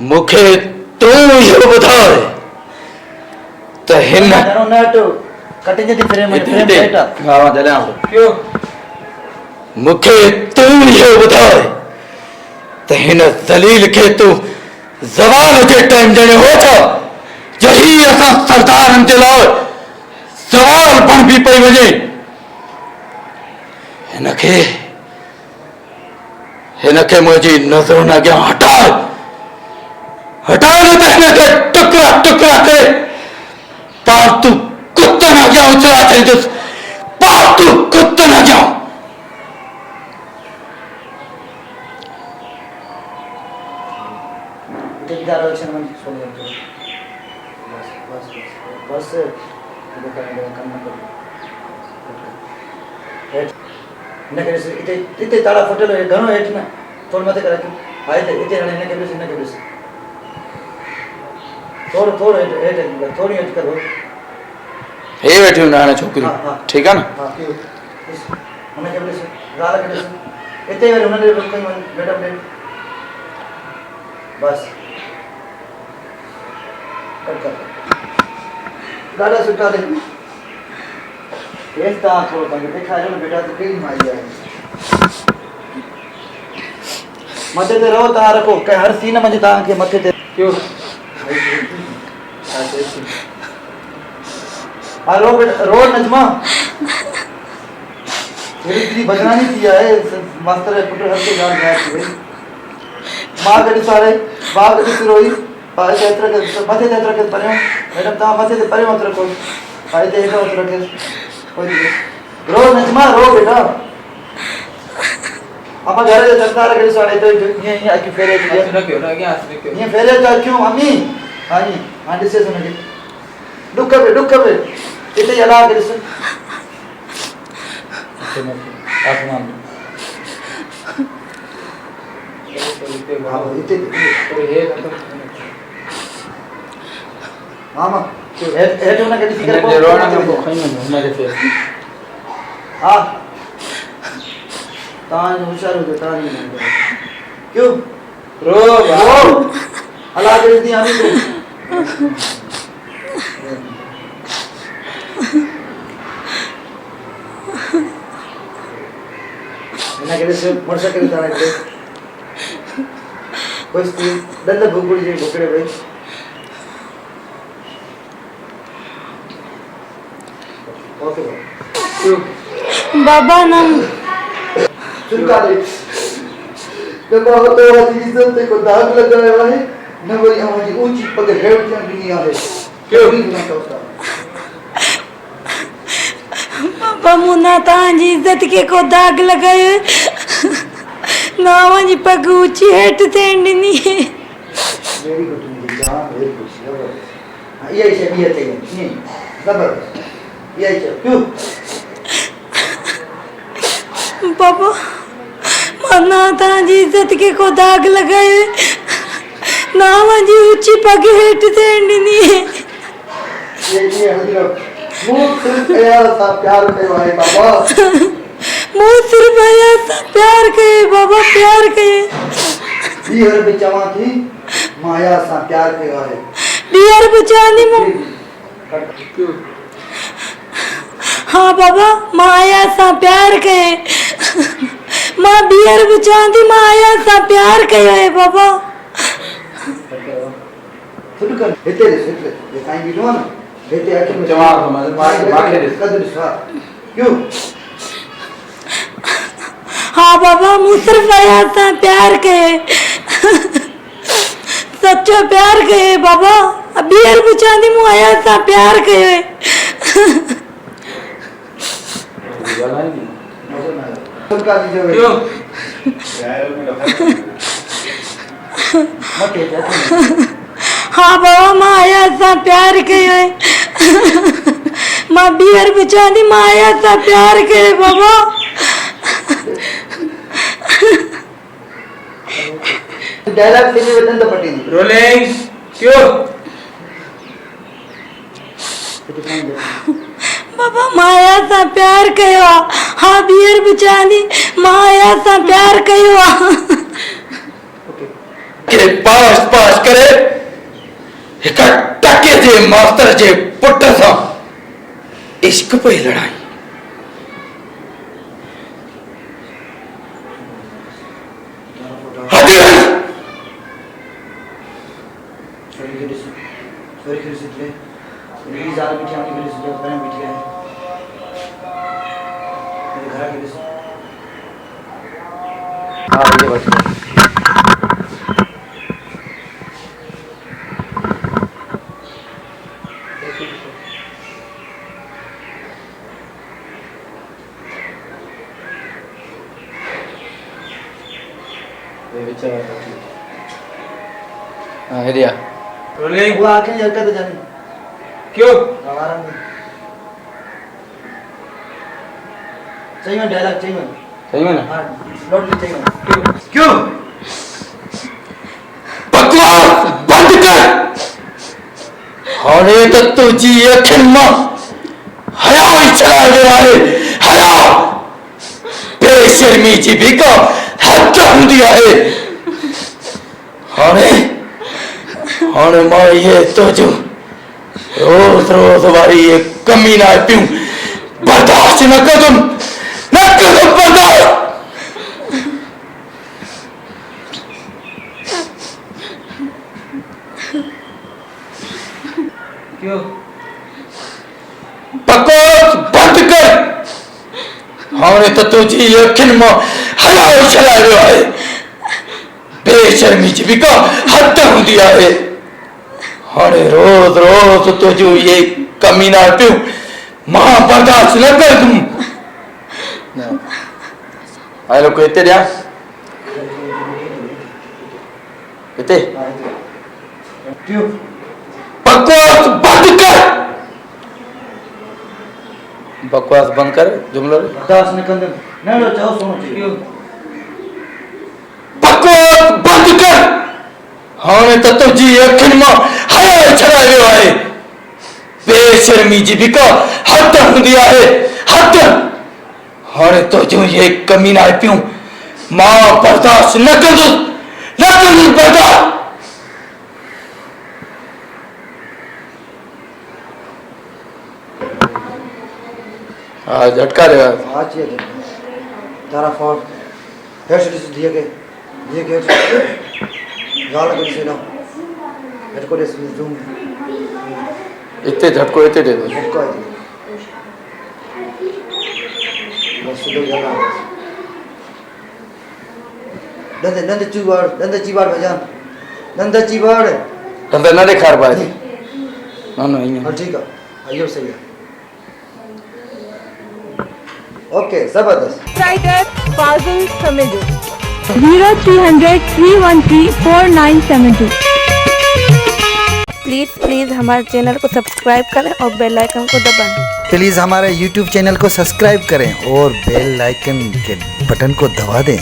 मुखे तू यो ॿुधाए त हिन कटिंग थी फ्रेम मुखे तू यो ॿुधाए त हिन ज़लील खे तू ज़वाल जे टाइम ॾियणो हो छा यही असां सरदारनि जे लाइ सवाल बणिजी पई वञे हिनखे मुंहिंजी नज़रुनि अॻियां हटाए हटाए त हिनखे टुकड़ा टुकड़ा करे पालतू कुत्तनि अॻियां उछला छॾींदुसि पालतू कुत्तनि अॻियां इते ताला फुटेलो है घणो हेठ ना थोड़ मथे कर हाय ते इते हाने इनके बेस थोड़ थोड़ हेठ थोड़ी हेठ करो हे वेठी ना हाने छोकरी ठीक है ना हां उनके बेस गाल के बेस इते वे उनने कोई मैडम ने बस कट गाड़ा सुटा दे ऐसा थोड़ा तंग देखा है ना बेटा तो कई मारी है मथे ते रहो ता रखो के हर सीन में ता के मथे ते क्यों हेलो रो नजमा तेरी बदनामी किया है मास्टर है पुत्र हर के जान गया है मां गडी सारे बाग गडी रोई पाए तेत्र के मथे तेत्र के परे मैडम ता मथे ते परे मत रखो पाए ते हेठा मत रखे रो नजमा रो बेटा अम्मा घर से सरकार के साड़े तो ये आके फेरे ये रखियो ना आगे हाथ रखियो ये फेरे जा क्यों अम्मी हां जी आंटी से सुनो दुख पे इते जला के सुन आसमान इते तो ये मामा हेठ होना के फिकर को रोना को खई में हमारे फेस हां तान होशियार हो तान नहीं क्यों रो अल्लाह दे दी हमें ना के से मोरसा के तान के बस तू दंड भूगुड़ी जे भुकड़े भाई ओके बाबा नाम सुनका दे जब बाबा तो हमारी इज्जत को दाग लगा है भाई न वही हमारी ऊंची पग हेड की दुनिया है क्यों नहीं ना होता बाबा मुना तांजी इज्जत के को दाग लगाए ना वही पग ऊंची हेठ तेंडनी वेरी गुड मेरी जान वेरी गुड हां ये से भी है नहीं जबरदस्त ये क्यों बाबा मना तांजी इज्जत के को दाग लगाए ना वही ऊंची पग हेठ तेंडनी ये हल्दी मुंह सिर्फ यार सा प्यार के भाई बाबा मुंह सिर्फ यार सा प्यार के बाबा प्यार के बियर बिचावा थी माया सा प्यार के भाई बियर बिचानी हाँ बाबा माया सा प्यार के माँ बियर बिचाती माया सा प्यार के है बाबा सुन कर इते ये काई भी ना इते आके जवाब मार कदर सा क्यों हाँ बाबा मुँह सिर्फ माया सा प्यार के सच्चा प्यार के बाबा बियर बिचाती माया सा प्यार के सुनका दीजिए क्यों हाँ बाबा माया सा प्यार के माँ बियर बिचाती माया सा प्यार के बाबा डायलॉग से भी बटन दबटी रोलिंग क्यों बाबा माया सा प्यार कयो हाँ बियर बिचानी माया सा प्यार कयो के पास पास करे हिक टके जे मास्तर जे पुट सां इश्क पई लड़ाई। हदी वई। छोरी खे ॾिस, छोरी खे ॾिस इते। मेरी ज़ाल बीठी आहे, उनखे ॾिस, जो पहिरियों बीठी आहे। मेरे घर खे ॾिस। हा भईया बस। ये बेचारा हाँ हेरिया वो आके हरकत जानी क्यों हमारा में चाहिए डायलॉग चाहिए सही में ना हाँ लौट चाहिए क्यों बकवास बंद कर। हाणे तो तुझी अखिन मां हया ही चला गया है। हया बेशर्मी जी भी का हद हुंदी है। हाणे हाणे मां ये तुझो रोज रोज वारी ये कमी ना पियूं बर्दाश्त न कदम बर्दाश्त। क्यों बकवास बंद कर। हाणे तो तुझी अखिन मां हया चला गयो है। बेशर्मी जी भी का हद हुंदी है। हाणे रोज रोज तुझो ये कमी ना पियूं मां बर्दाश्त न कदम। हेलो को इते ॾियां इते क्यों बकवास बंद कर। बकवास बंद कर जुमलो रे। बर्दाश्त न कंदम न लो चाहो सुनो क्यों बकवास बंद कर। हाणे तो तुझी अखिन मां हया छड़ा वियो है। बेशर्मी जी भी का हद हुंदी है। हद हाणे तुझो ये कमी ना पियूं मां बर्दाश्त न कंदुसि बर्दाश्त। हाँ झटका रे आज ये तारा फोन हेड से दिए के गाल कर से ना हेड को से जूम इतने झटको इतने दे दो। झटका है बस दो जगह नंद चीबाड़ भजन नंद चीबाड़ अंदर ना दिखार पाए ना हाँ ठीक है आइयो सही है ओके जबरदस्त राइटर फाजिल समेदो 0300 313 4972। प्लीज़ हमारे चैनल को सब्सक्राइब करें और बेल आइकन को दबाएं। प्लीज़ हमारे YouTube चैनल को सब्सक्राइब करें और बेल आइकन के बटन को दबा दें।